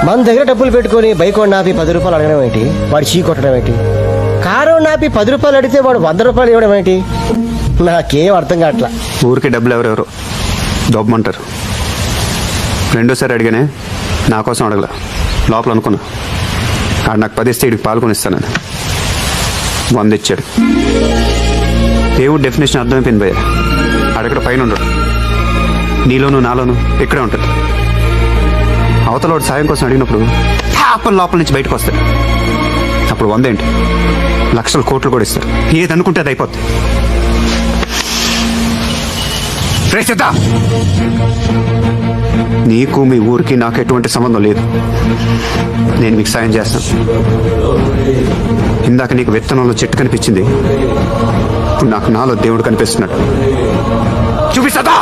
మన దగ్గర డబ్బులు పెట్టుకొని బైక్ వాడు నాపి 10 రూపాయలు అడగడం ఏంటి, వాడు చీ కొట్టడం ఏంటి? కారు నాపి 10 రూపాయలు అడిగితే వాడు 100 రూపాయలు ఇవ్వడం ఏంటి? నాకేం అర్థం కావట్లా. ఊరికి డబ్బులు ఎవరెవరు దొబ్బమంటారు. రెండోసారి అడిగానే నా కోసం అడగల, లోపల అనుకున్నా. ఆడు నాకు 10 ఇస్తే ఇడికి పాల్గొని ఇస్తానని 100 ఇచ్చాడు. దేవుడు డెఫినేషన్ అర్థమైపోయింది భయ్య. ఆడెక్కడ పైన ఉండడు, నీలోను నాలోను ఇక్కడే ఉంటుంది. అవతల వాడు సాయం కోసం అడిగినప్పుడు లోపల నుంచి బయటకు వస్తాడు. అప్పుడు 100 ఏంటి, లక్షల కోట్లు కూడా ఇస్తారు. ఏది అనుకుంటే అది అయిపోద్ది. నీకు మీ ఊరికి నాకు ఎటువంటి సంబంధం లేదు. నేను మీకు సాయం చేస్తాను. ఇందాక నీకు విత్తనంలో చెట్టు కనిపించింది, ఇప్పుడు నాకు నాలో దేవుడు కనిపిస్తున్నాడు. చూపిస్తా.